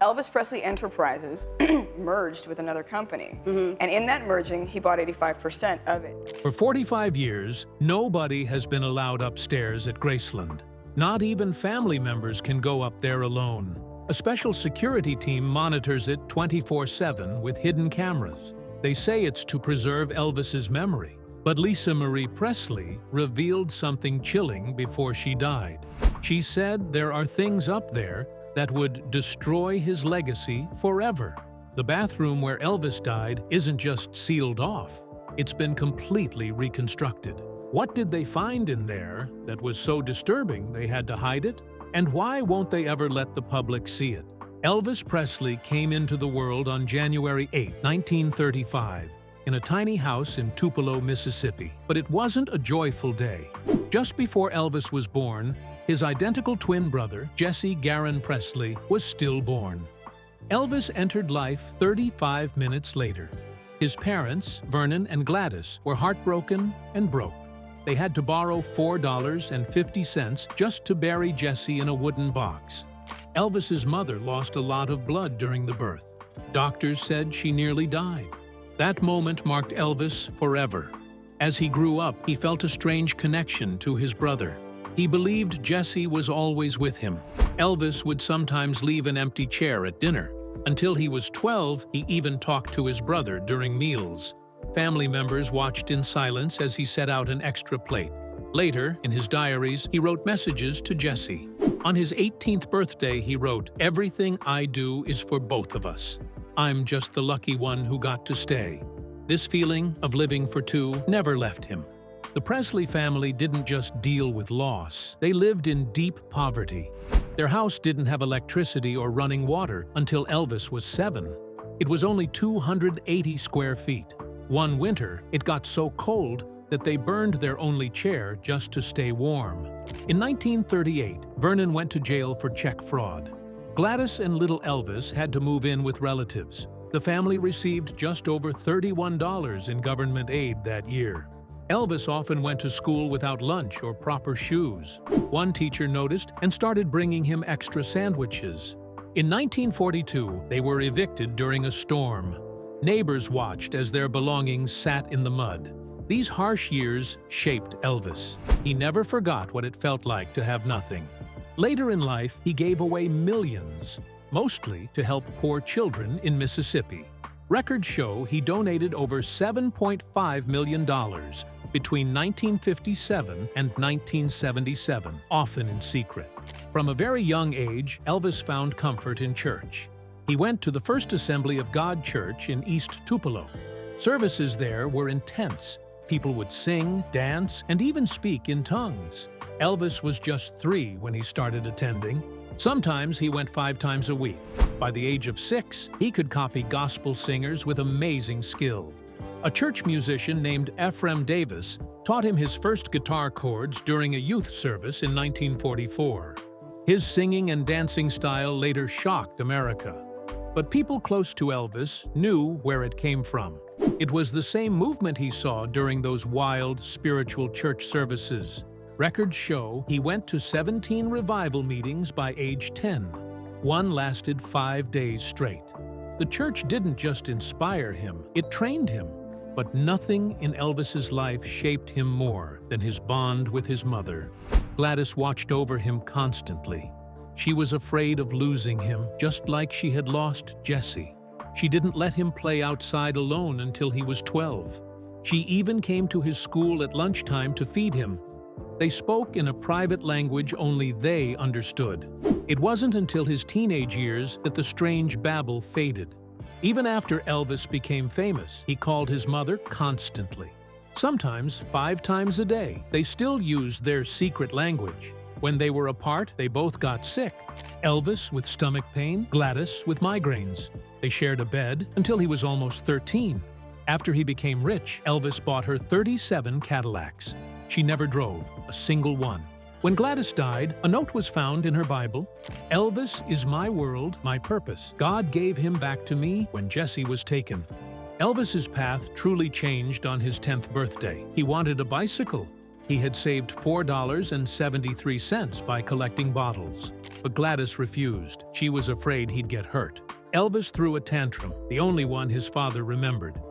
Elvis Presley Enterprises merged with another company. And in that merging, he bought 85% of it. For 45 years, nobody has been allowed upstairs at Graceland. Not even family members can go up there alone. A special security team monitors it 24/7 with hidden cameras. They say it's to preserve Elvis's memory. But Lisa Marie Presley revealed something chilling before she died. She said there are things up there that would destroy his legacy forever. The bathroom where Elvis died isn't just sealed off. It's been completely reconstructed. What did they find in there that was so disturbing they had to hide it? And why won't they ever let the public see it? Elvis Presley came into the world on January 8, 1935, in a tiny house in Tupelo, Mississippi. But it wasn't a joyful day. Just before Elvis was born, his identical twin brother, Jesse Garon Presley, was stillborn. Elvis entered life 35 minutes later. His parents, Vernon and Gladys, were heartbroken and broke. They had to borrow $4.50 just to bury Jesse in a wooden box. Elvis's mother lost a lot of blood during the birth. Doctors said she nearly died. That moment marked Elvis forever. As he grew up, he felt a strange connection to his brother. He believed Jesse was always with him. Elvis would sometimes leave an empty chair at dinner. Until he was 12, he even talked to his brother during meals. Family members watched in silence as he set out an extra plate. Later, in his diaries, he wrote messages to Jesse. On his 18th birthday, he wrote, "Everything I do is for both of us. I'm just the lucky one who got to stay." This feeling of living for two never left him. The Presley family didn't just deal with loss, they lived in deep poverty. Their house didn't have electricity or running water until Elvis was 7. It was only 280 square feet. One winter, it got so cold that they burned their only chair just to stay warm. In 1938, Vernon went to jail for check fraud. Gladys and little Elvis had to move in with relatives. The family received just over $31 in government aid that year. Elvis often went to school without lunch or proper shoes. One teacher noticed and started bringing him extra sandwiches. In 1942, they were evicted during a storm. Neighbors watched as their belongings sat in the mud. These harsh years shaped Elvis. He never forgot what it felt like to have nothing. Later in life, he gave away millions, mostly to help poor children in Mississippi. Records show he donated over $7.5 million between 1957 and 1977, often in secret. From a very young age, Elvis found comfort in church. He went to the First Assembly of God Church in East Tupelo. Services there were intense. People would sing, dance, and even speak in tongues. Elvis was just 3 when he started attending. Sometimes he went 5 times a week. By the age of 6, he could copy gospel singers with amazing skill. A church musician named Ephraim Davis taught him his first guitar chords during a youth service in 1944. His singing and dancing style later shocked America. But people close to Elvis knew where it came from. It was the same movement he saw during those wild, spiritual church services. Records show he went to 17 revival meetings by age 10. One lasted 5 days straight. The church didn't just inspire him, it trained him. But nothing in Elvis's life shaped him more than his bond with his mother. Gladys watched over him constantly. She was afraid of losing him, just like she had lost Jesse. She didn't let him play outside alone until he was 12. She even came to his school at lunchtime to feed him. They spoke in a private language only they understood. It wasn't until his teenage years that the strange babble faded. Even after Elvis became famous, he called his mother constantly. Sometimes 5 times a day. They still used their secret language. When they were apart, they both got sick. Elvis with stomach pain, Gladys with migraines. They shared a bed until he was almost 13. After he became rich, Elvis bought her 37 Cadillacs. She never drove, a single one. When Gladys died, a note was found in her Bible. "Elvis is my world, my purpose. God gave him back to me when Jesse was taken." Elvis's path truly changed on his 10th birthday. He wanted a bicycle. He had saved $4.73 by collecting bottles. But Gladys refused. She was afraid he'd get hurt. Elvis threw a tantrum, the only one his father remembered.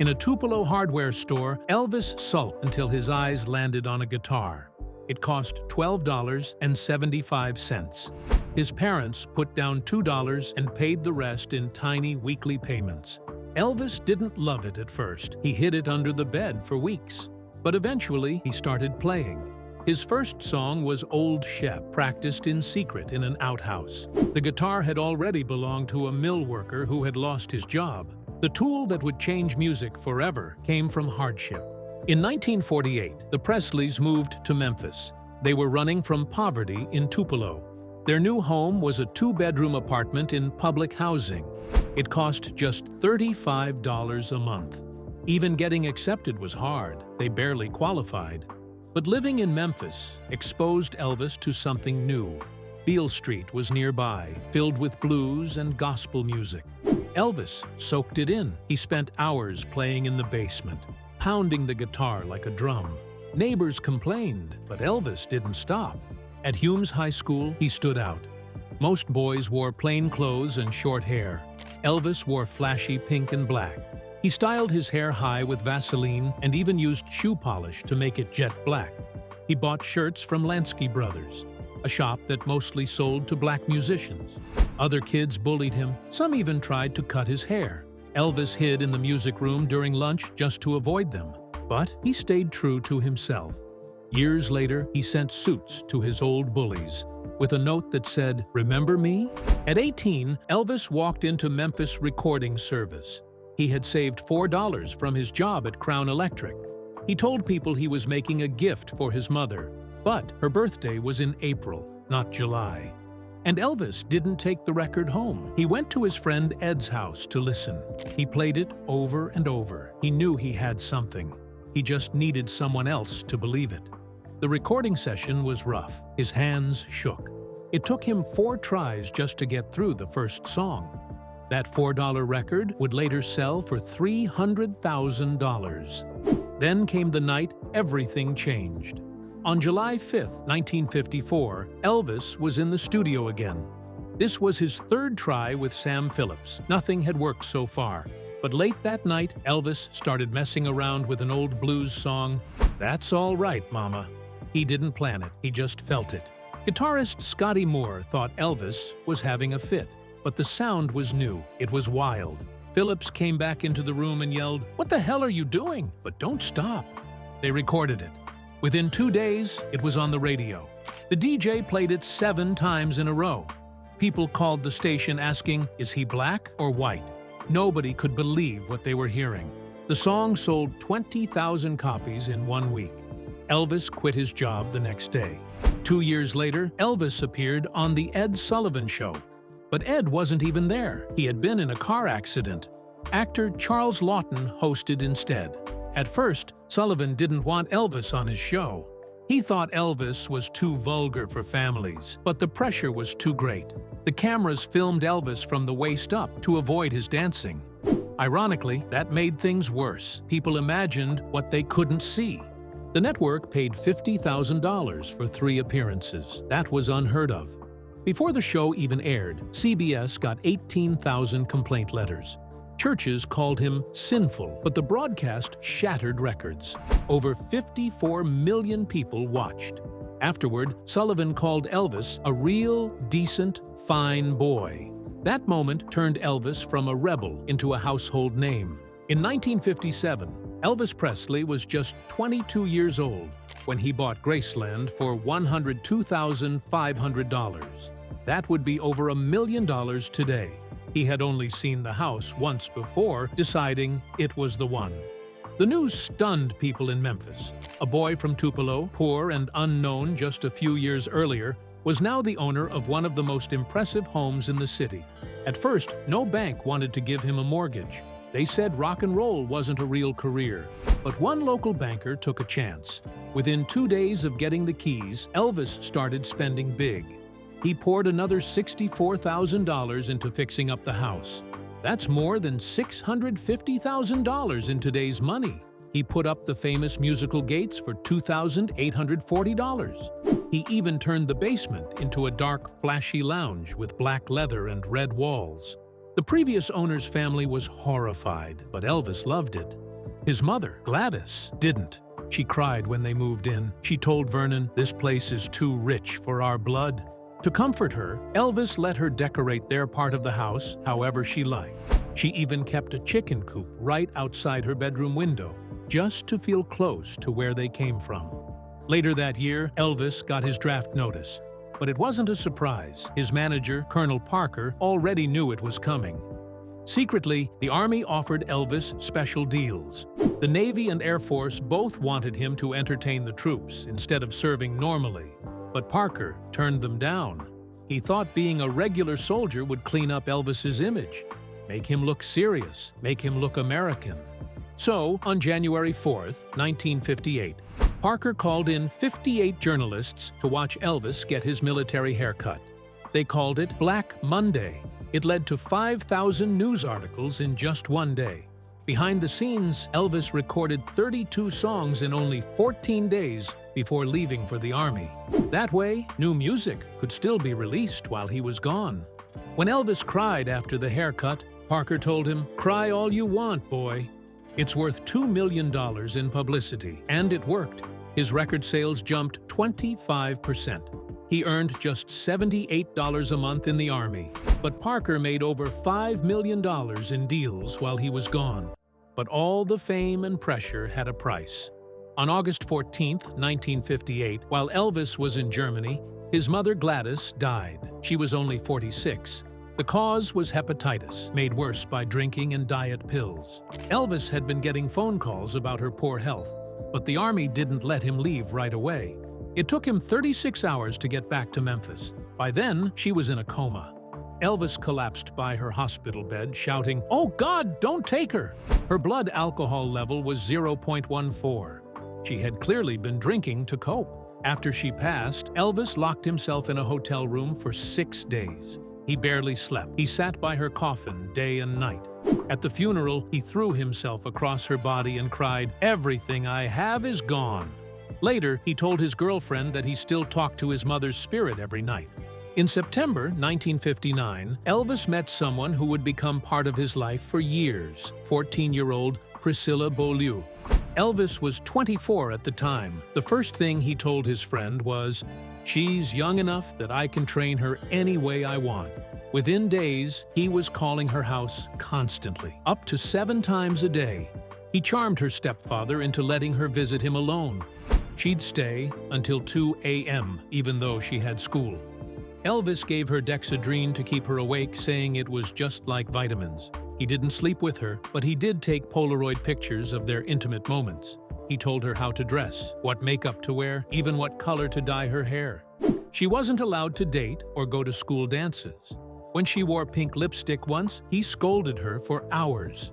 In a Tupelo hardware store, Elvis sulked until his eyes landed on a guitar. It cost $12.75. His parents put down $2 and paid the rest in tiny weekly payments. Elvis didn't love it at first. He hid it under the bed for weeks. But eventually, he started playing. His first song was Old Shep, practiced in secret in an outhouse. The guitar had already belonged to a mill worker who had lost his job. The tool that would change music forever came from hardship. In 1948, the Presleys moved to Memphis. They were running from poverty in Tupelo. Their new home was a 2-bedroom apartment in public housing. It cost just $35 a month. Even getting accepted was hard. They barely qualified. But living in Memphis exposed Elvis to something new. Beale Street was nearby, filled with blues and gospel music. Elvis soaked it in. He spent hours playing in the basement, pounding the guitar like a drum. Neighbors complained, but Elvis didn't stop. At Humes High School, he stood out. Most boys wore plain clothes and short hair. Elvis wore flashy pink and black. He styled his hair high with Vaseline and even used shoe polish to make it jet black. He bought shirts from Lansky Brothers, a shop that mostly sold to black musicians. Other kids bullied him. Some even tried to cut his hair. Elvis hid in the music room during lunch just to avoid them. But he stayed true to himself. Years later, he sent suits to his old bullies with a note that said, "Remember me?" At 18, Elvis walked into Memphis recording service. He had saved $4 from his job at Crown Electric. He told people he was making a gift for his mother, but her birthday was in April, not July. And Elvis didn't take the record home. He went to his friend Ed's house to listen. He played it over and over. He knew he had something. He just needed someone else to believe it. The recording session was rough. His hands shook. It took him 4 tries just to get through the first song. That $4 record would later sell for $300,000. Then came the night everything changed. On July 5, 1954, Elvis was in the studio again. This was his 3rd try with Sam Phillips. Nothing had worked so far. But late that night, Elvis started messing around with an old blues song, "That's All Right, Mama." He didn't plan it, he just felt it. Guitarist Scotty Moore thought Elvis was having a fit, but the sound was new. It was wild. Phillips came back into the room and yelled, "What the hell are you doing? But don't stop." They recorded it. Within 2 days, it was on the radio. The DJ played it 7 times in a row. People called the station asking, is he black or white? Nobody could believe what they were hearing. The song sold 20,000 copies in 1 week. Elvis quit his job the next day. 2 years later, Elvis appeared on The Ed Sullivan Show. But Ed wasn't even there. He had been in a car accident. Actor Charles Lawton hosted instead. At first, Sullivan didn't want Elvis on his show. He thought Elvis was too vulgar for families, but the pressure was too great. The cameras filmed Elvis from the waist up to avoid his dancing. Ironically, that made things worse. People imagined what they couldn't see. The network paid $50,000 for 3 appearances. That was unheard of. Before the show even aired, CBS got 18,000 complaint letters. Churches called him sinful, but the broadcast shattered records. Over 54 million people watched. Afterward, Sullivan called Elvis a real, decent, fine boy. That moment turned Elvis from a rebel into a household name. In 1957, Elvis Presley was just 22 years old when he bought Graceland for $102,500. That would be over $1 million today. He had only seen the house once before, deciding it was the one. The news stunned people in Memphis. A boy from Tupelo, poor and unknown just a few years earlier, was now the owner of one of the most impressive homes in the city. At first, no bank wanted to give him a mortgage. They said rock and roll wasn't a real career. But one local banker took a chance. Within 2 days of getting the keys, Elvis started spending big. He poured another $64,000 into fixing up the house. That's more than $650,000 in today's money. He put up the famous musical gates for $2,840. He even turned the basement into a dark, flashy lounge with black leather and red walls. The previous owner's family was horrified, but Elvis loved it. His mother, Gladys, didn't. She cried when they moved in. She told Vernon, "This place is too rich for our blood." To comfort her, Elvis let her decorate their part of the house however she liked. She even kept a chicken coop right outside her bedroom window, just to feel close to where they came from. Later that year, Elvis got his draft notice. But it wasn't a surprise. His manager, Colonel Parker, already knew it was coming. Secretly, the Army offered Elvis special deals. The Navy and Air Force both wanted him to entertain the troops instead of serving normally. But Parker turned them down. He thought being a regular soldier would clean up Elvis's image, make him look serious, make him look American. So, on January 4th, 1958, Parker called in 58 journalists to watch Elvis get his military haircut. They called it Black Monday. It led to 5,000 news articles in just one day. Behind the scenes, Elvis recorded 32 songs in only 14 days before leaving for the Army. That way, new music could still be released while he was gone. When Elvis cried after the haircut, Parker told him, "Cry all you want, boy." It's worth $2 million in publicity, and it worked. His record sales jumped 25%. He earned just $78 a month in the Army, but Parker made over $5 million in deals while he was gone. But all the fame and pressure had a price. On August 14, 1958, while Elvis was in Germany, his mother Gladys died. She was only 46. The cause was hepatitis, made worse by drinking and diet pills. Elvis had been getting phone calls about her poor health, but the Army didn't let him leave right away. It took him 36 hours to get back to Memphis. By then, she was in a coma. Elvis collapsed by her hospital bed, shouting, "Oh God, don't take her!" Her blood alcohol level was 0.14. She had clearly been drinking to cope. After she passed, Elvis locked himself in a hotel room for 6 days. He barely slept. He sat by her coffin day and night. At the funeral, he threw himself across her body and cried, "Everything I have is gone." Later, he told his girlfriend that he still talked to his mother's spirit every night. In September 1959, Elvis met someone who would become part of his life for years, 14-year-old Priscilla Beaulieu. Elvis was 24 at the time. The first thing he told his friend was, "She's young enough that I can train her any way I want." Within days, he was calling her house constantly, up to 7 times a day. He charmed her stepfather into letting her visit him alone. She'd stay until 2 a.m., even though she had school. Elvis gave her Dexedrine to keep her awake, saying it was just like vitamins. He didn't sleep with her, but he did take Polaroid pictures of their intimate moments. He told her how to dress, what makeup to wear, even what color to dye her hair. She wasn't allowed to date or go to school dances. When she wore pink lipstick once, he scolded her for hours.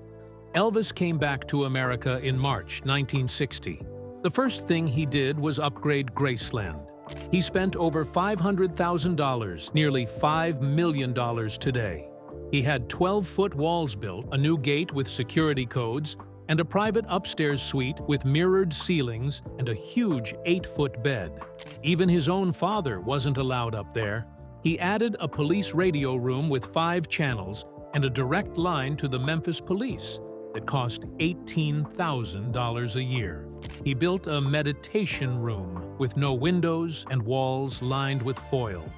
Elvis came back to America in March 1960. The first thing he did was upgrade Graceland. He spent over $500,000, nearly $5 million today. He had 12-foot walls built, a new gate with security codes, and a private upstairs suite with mirrored ceilings and a huge 8-foot bed. Even his own father wasn't allowed up there. He added a police radio room with 5 channels and a direct line to the Memphis police that cost $18,000 a year. He built a meditation room with no windows and walls lined with foil.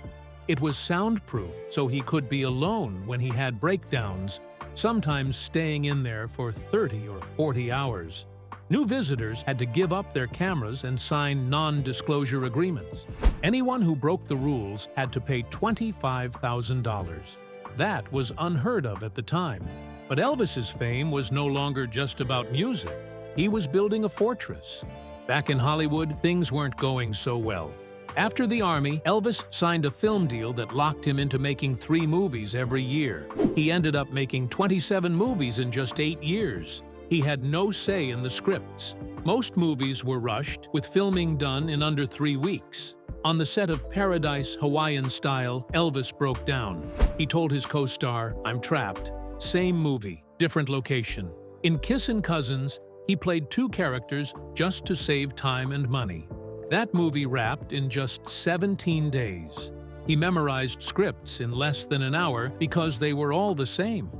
It was soundproof, so he could be alone when he had breakdowns, sometimes staying in there for 30 or 40 hours. New visitors had to give up their cameras and sign non-disclosure agreements. Anyone who broke the rules had to pay $25,000. That was unheard of at the time. But Elvis's fame was no longer just about music. He was building a fortress. Back in Hollywood, things weren't going so well. After the Army, Elvis signed a film deal that locked him into making 3 movies every year. He ended up making 27 movies in just 8 years. He had no say in the scripts. Most movies were rushed, with filming done in under 3 weeks. On the set of Paradise Hawaiian Style, Elvis broke down. He told his co-star, "I'm trapped." Same movie, different location. In Kissin' Cousins, He played 2 characters just to save time and money. That movie wrapped in just 17 days. He memorized scripts in less than an hour because they were all the same.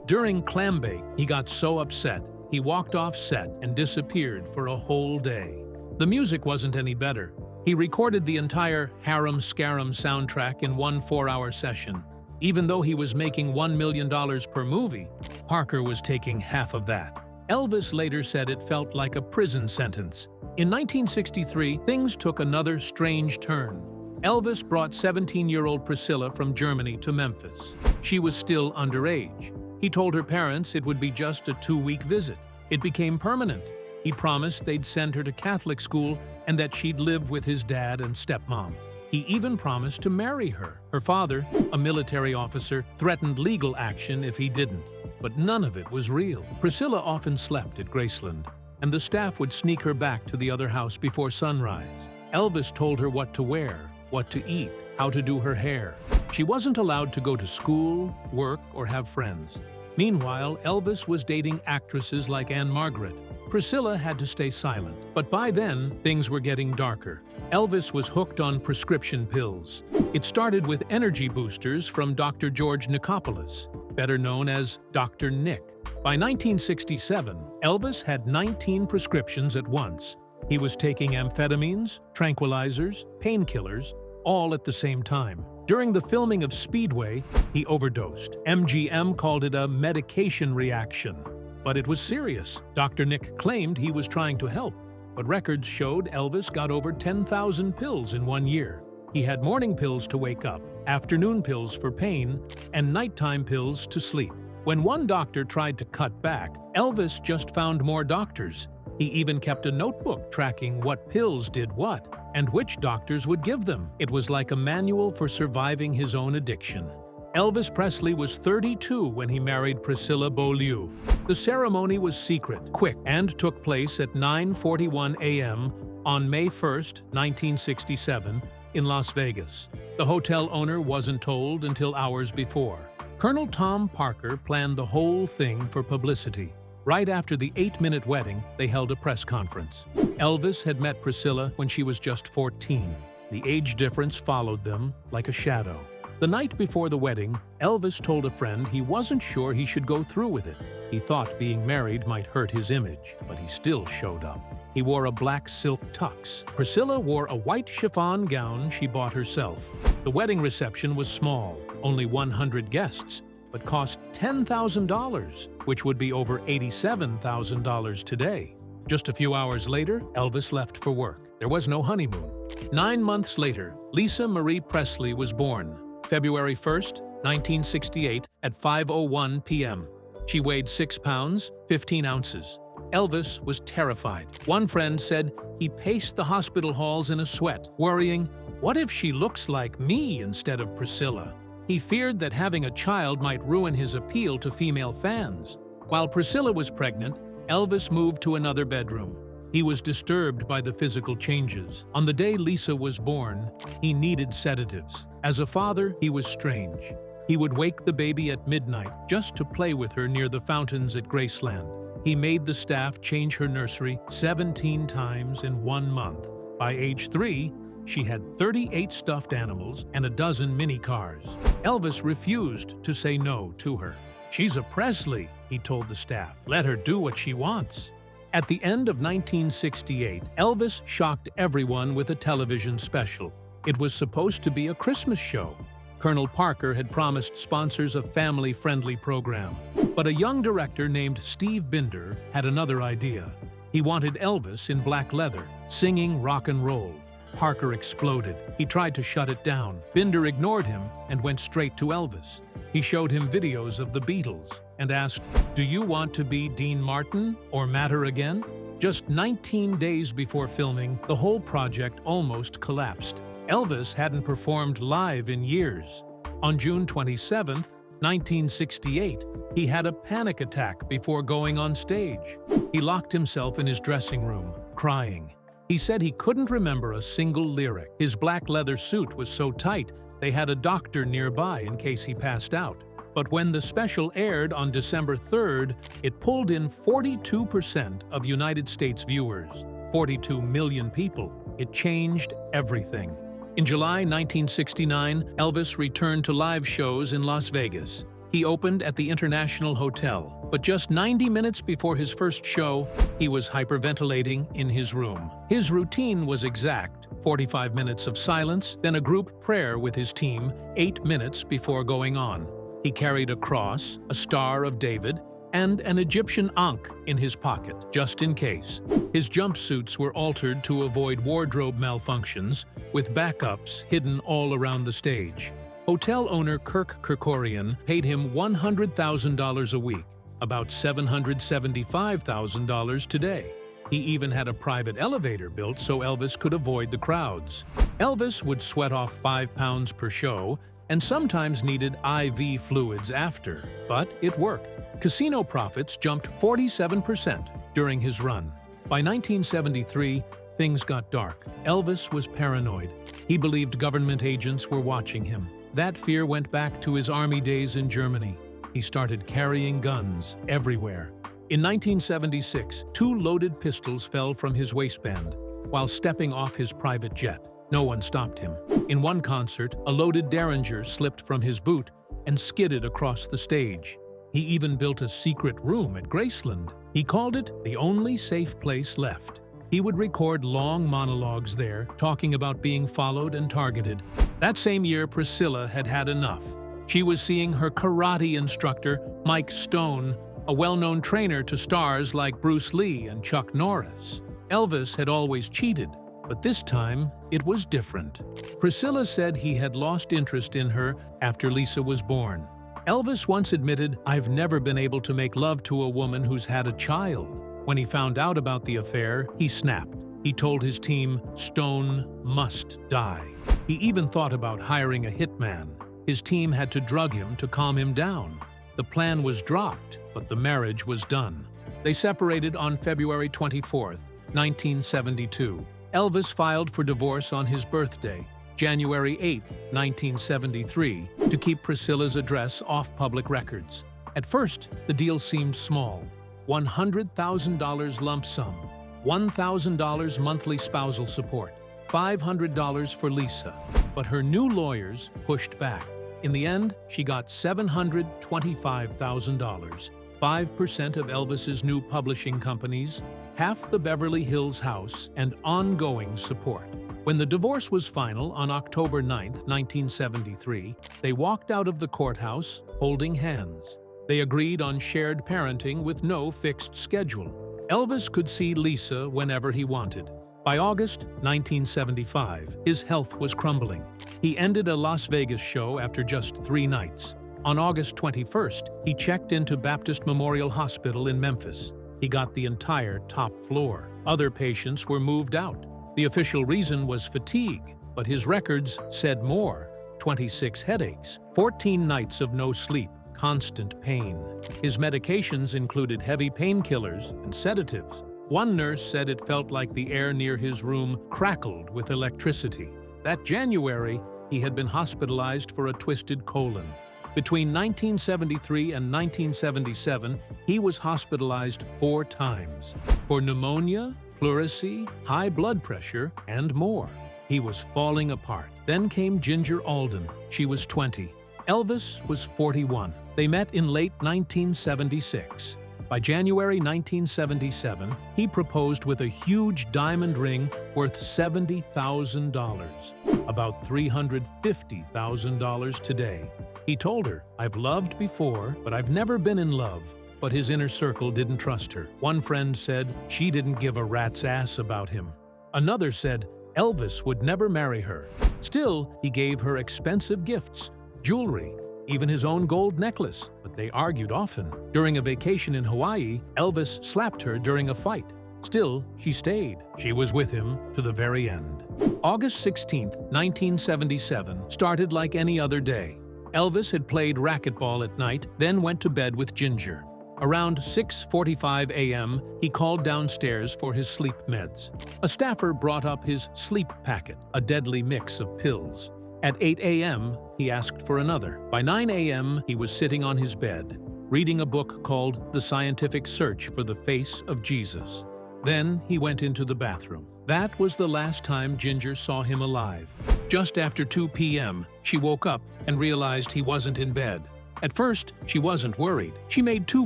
During Clambake, he got so upset, he walked off set and disappeared for a whole day. The music wasn't any better. He recorded the entire Harem Scarum soundtrack in one 4-hour session. Even though he was making $1 million per movie, Parker was taking half of that. Elvis later said it felt like a prison sentence. In 1963, things took another strange turn. Elvis brought 17-year-old Priscilla from Germany to Memphis. She was still underage. He told her parents it would be just a 2-week visit. It became permanent. He promised they'd send her to Catholic school and that she'd live with his dad and stepmom. He even promised to marry her. Her father, a military officer, threatened legal action if he didn't. But none of it was real. Priscilla often slept at Graceland, and the staff would sneak her back to the other house before sunrise. Elvis told her what to wear, what to eat, how to do her hair. She wasn't allowed to go to school, work, or have friends. Meanwhile, Elvis was dating actresses like Anne Margaret. Priscilla had to stay silent, but by then, things were getting darker. Elvis was hooked on prescription pills. It started with energy boosters from Dr. George Nicopolis, better known as Dr. Nick. By 1967, Elvis had 19 prescriptions at once. He was taking amphetamines, tranquilizers, painkillers, all at the same time. During the filming of Speedway, he overdosed. MGM called it a medication reaction. But it was serious. Dr. Nick claimed he was trying to help, but records showed Elvis got over 10,000 pills in 1 year. He had morning pills to wake up, afternoon pills for pain, and nighttime pills to sleep. When one doctor tried to cut back, Elvis just found more doctors. He even kept a notebook tracking what pills did what, and which doctors would give them. It was like a manual for surviving his own addiction. Elvis Presley was 32 when he married Priscilla Beaulieu. The ceremony was secret, quick, and took place at 9:41 a.m. on May 1, 1967, in Las Vegas. The hotel owner wasn't told until hours before. Colonel Tom Parker planned the whole thing for publicity. Right after the 8-minute wedding, they held a press conference. Elvis had met Priscilla when she was just 14. The age difference followed them like a shadow. The night before the wedding, Elvis told a friend he wasn't sure he should go through with it. He thought being married might hurt his image, but he still showed up. He wore a black silk tux. Priscilla wore a white chiffon gown she bought herself. The wedding reception was small, only 100 guests, but cost $10,000, which would be over $87,000 today. Just a few hours later, Elvis left for work. There was no honeymoon. 9 months later, Lisa Marie Presley was born. February 1st, 1968, at 5:01 p.m. She weighed 6 pounds, 15 ounces. Elvis was terrified. One friend said he paced the hospital halls in a sweat, worrying, what if she looks like me instead of Priscilla? He feared that having a child might ruin his appeal to female fans. While Priscilla was pregnant, Elvis moved to another bedroom. He was disturbed by the physical changes. On the day Lisa was born, he needed sedatives. As a father, he was strange. He would wake the baby at midnight just to play with her near the fountains at Graceland. He made the staff change her nursery 17 times in 1 month. By age 3, she had 38 stuffed animals and a dozen mini cars. Elvis refused to say no to her. She's a Presley, he told the staff. Let her do what she wants. At the end of 1968, Elvis shocked everyone with a television special. It was supposed to be a Christmas show. Colonel Parker had promised sponsors a family-friendly program. But a young director named Steve Binder had another idea. He wanted Elvis in black leather, singing rock and roll. Parker exploded. He tried to shut it down. Binder ignored him and went straight to Elvis. He showed him videos of the Beatles and asked, "Do you want to be Dean Martin or Matter Again?" Just 19 days before filming, the whole project almost collapsed. Elvis hadn't performed live in years. On June 27, 1968, he had a panic attack before going on stage. He locked himself in his dressing room, crying. He said he couldn't remember a single lyric. His black leather suit was so tight, they had a doctor nearby in case he passed out. But when the special aired on December 3rd, it pulled in 42% of United States viewers. 42 million people. It changed everything. In July 1969, Elvis returned to live shows in Las Vegas. He opened at the International Hotel, but just 90 minutes before his first show, he was hyperventilating in his room. His routine was exact: 45 minutes of silence, then a group prayer with his team 8 minutes before going on. He carried a cross, a Star of David, and an Egyptian ankh in his pocket, just in case. His jumpsuits were altered to avoid wardrobe malfunctions, with backups hidden all around the stage. Hotel owner Kirk Kerkorian paid him $100,000 a week, about $775,000 today. He even had a private elevator built so Elvis could avoid the crowds. Elvis would sweat off 5 pounds per show and sometimes needed IV fluids after, but it worked. Casino profits jumped 47% during his run. By 1973, things got dark. Elvis was paranoid. He believed government agents were watching him. That fear went back to his army days in Germany. He started carrying guns everywhere. In 1976, 2 loaded pistols fell from his waistband while stepping off his private jet. No one stopped him. In one concert, a loaded Derringer slipped from his boot and skidded across the stage. He even built a secret room at Graceland. He called it the only safe place left. He would record long monologues there, talking about being followed and targeted. That same year, Priscilla had had enough. She was seeing her karate instructor, Mike Stone, a well-known trainer to stars like Bruce Lee and Chuck Norris. Elvis had always cheated, but this time it was different. Priscilla said he had lost interest in her after Lisa was born. Elvis once admitted, "I've never been able to make love to a woman who's had a child." When he found out about the affair, he snapped. He told his team, "Stone must die." He even thought about hiring a hitman. His team had to drug him to calm him down. The plan was dropped, but the marriage was done. They separated on February 24, 1972. Elvis filed for divorce on his birthday, January 8, 1973, to keep Priscilla's address off public records. At first, the deal seemed small: $100,000 lump sum, $1,000 monthly spousal support, $500 for Lisa. But her new lawyers pushed back. In the end, she got $725,000, 5% of Elvis's new publishing companies, half the Beverly Hills house, and ongoing support. When the divorce was final on October 9, 1973, they walked out of the courthouse holding hands. They agreed on shared parenting with no fixed schedule. Elvis could see Lisa whenever he wanted. By August 1975, his health was crumbling. He ended a Las Vegas show after just 3 nights. On August 21st, he checked into Baptist Memorial Hospital in Memphis. He got the entire top floor. Other patients were moved out. The official reason was fatigue, but his records said more: 26 headaches, 14 nights of no sleep, constant pain. His medications included heavy painkillers and sedatives. One nurse said it felt like the air near his room crackled with electricity. That January, he had been hospitalized for a twisted colon. Between 1973 and 1977, he was hospitalized 4 times for pneumonia, pleurisy, high blood pressure, and more. He was falling apart. Then came Ginger Alden. She was 20. Elvis was 41. They met in late 1976. By January 1977, he proposed with a huge diamond ring worth $70,000, about $350,000 today. He told her, "I've loved before, but I've never been in love." But his inner circle didn't trust her. One friend said she didn't give a rat's ass about him. Another said Elvis would never marry her. Still, he gave her expensive gifts, jewelry, even his own gold necklace, but they argued often. During a vacation in Hawaii, Elvis slapped her during a fight. Still, she stayed. She was with him to the very end. August 16, 1977, started like any other day. Elvis had played racquetball at night, then went to bed with Ginger. Around 6:45 a.m., he called downstairs for his sleep meds. A staffer brought up his sleep packet, a deadly mix of pills. At 8 a.m., he asked for another. By 9 a.m., he was sitting on his bed, reading a book called The Scientific Search for the Face of Jesus. Then he went into the bathroom. That was the last time Ginger saw him alive. Just after 2 p.m., she woke up and realized he wasn't in bed. At first, she wasn't worried. She made 2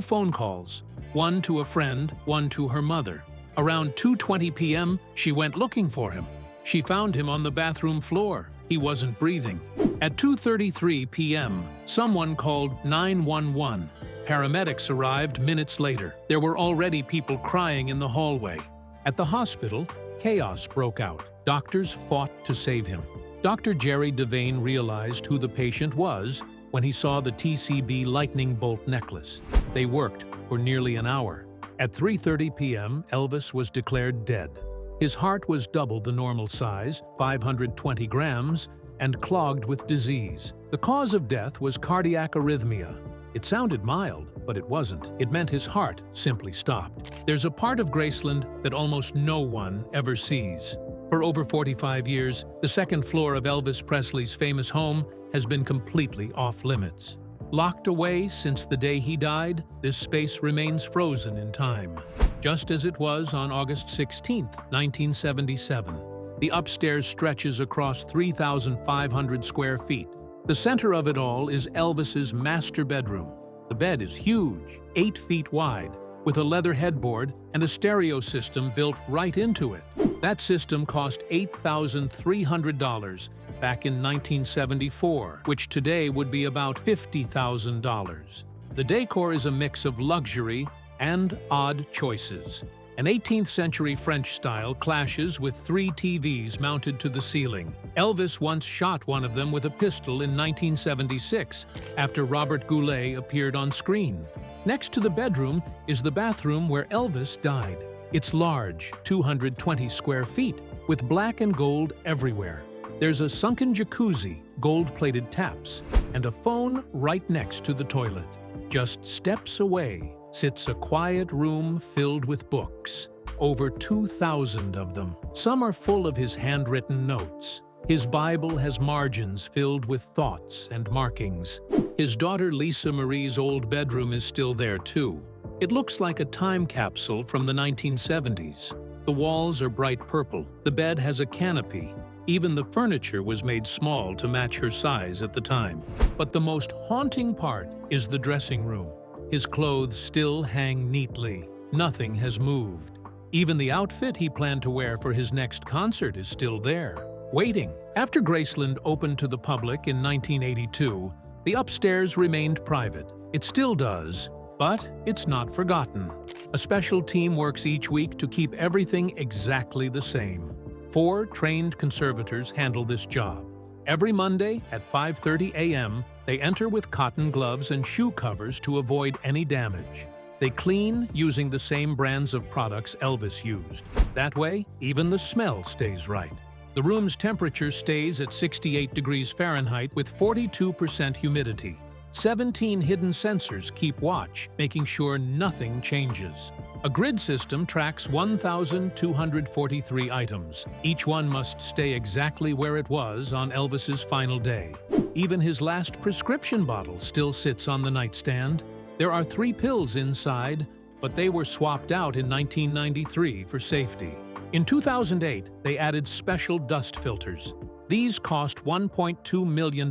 phone calls, one to a friend, one to her mother. Around 2:20 p.m., she went looking for him. She found him on the bathroom floor. He wasn't breathing. At 2:33 p.m., someone called 911. Paramedics arrived minutes later. There were already people crying in the hallway. At the hospital, chaos broke out. Doctors fought to save him. Dr. Jerry Devane realized who the patient was when he saw the TCB lightning bolt necklace. They worked for nearly an hour. At 3:30 p.m., Elvis was declared dead. His heart was double the normal size, 520 grams, and clogged with disease. The cause of death was cardiac arrhythmia. It sounded mild, but it wasn't. It meant his heart simply stopped. There's a part of Graceland that almost no one ever sees. For over 45 years, the second floor of Elvis Presley's famous home has been completely off-limits. Locked away since the day he died, this space remains frozen in time. Just as it was on August 16, 1977. The upstairs stretches across 3,500 square feet. The center of it all is Elvis's master bedroom. The bed is huge, 8 feet wide, with a leather headboard and a stereo system built right into it. That system cost $8,300 back in 1974, which today would be about $50,000. The decor is a mix of luxury and odd choices. An 18th century French style clashes with 3 TVs mounted to the ceiling. Elvis once shot one of them with a pistol in 1976 after Robert Goulet appeared on screen. Next to the bedroom is the bathroom where Elvis died. It's large, 220 square feet, with black and gold everywhere. There's a sunken jacuzzi, gold-plated taps, and a phone right next to the toilet. Just steps away sits a quiet room filled with books, over 2,000 of them. Some are full of his handwritten notes. His Bible has margins filled with thoughts and markings. His daughter Lisa Marie's old bedroom is still there too. It looks like a time capsule from the 1970s. The walls are bright purple. The bed has a canopy. Even the furniture was made small to match her size at the time. But the most haunting part is the dressing room. His clothes still hang neatly. Nothing has moved. Even the outfit he planned to wear for his next concert is still there, waiting. After Graceland opened to the public in 1982, the upstairs remained private. It still does, but it's not forgotten. A special team works each week to keep everything exactly the same. 4 trained conservators handle this job. Every Monday at 5:30 a.m., they enter with cotton gloves and shoe covers to avoid any damage. They clean using the same brands of products Elvis used. That way, even the smell stays right. The room's temperature stays at 68 degrees Fahrenheit with 42% humidity. 17 hidden sensors keep watch, making sure nothing changes. A grid system tracks 1,243 items. Each one must stay exactly where it was on Elvis's final day. Even his last prescription bottle still sits on the nightstand. There are 3 pills inside, but they were swapped out in 1993 for safety. In 2008, they added special dust filters. These cost $1.2 million,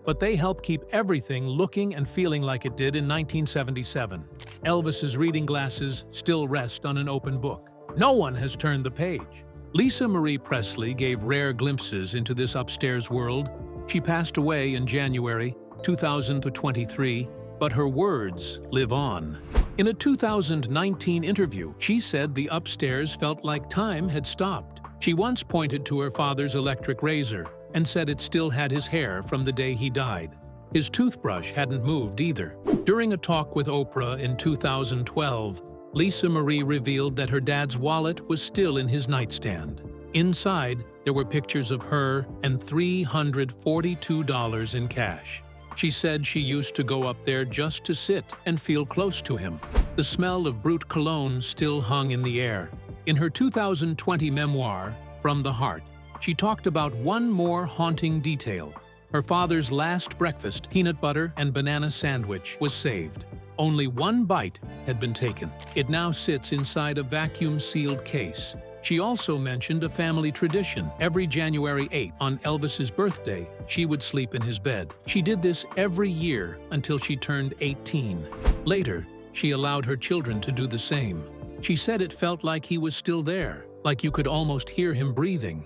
but they help keep everything looking and feeling like it did in 1977. Elvis's reading glasses still rest on an open book. No one has turned the page. Lisa Marie Presley gave rare glimpses into this upstairs world. She passed away in January 2023, but her words live on. In a 2019 interview, she said the upstairs felt like time had stopped. She once pointed to her father's electric razor and said it still had his hair from the day he died. His toothbrush hadn't moved either. During a talk with Oprah in 2012, Lisa Marie revealed that her dad's wallet was still in his nightstand. Inside, there were pictures of her and $342 in cash. She said she used to go up there just to sit and feel close to him. The smell of Brut cologne still hung in the air. In her 2020 memoir, From the Heart, she talked about one more haunting detail. Her father's last breakfast, peanut butter and banana sandwich, was saved. Only one bite had been taken. It now sits inside a vacuum-sealed case. She also mentioned a family tradition. Every January 8th, on Elvis's birthday, she would sleep in his bed. She did this every year until she turned 18. Later, she allowed her children to do the same. She said it felt like he was still there, like you could almost hear him breathing.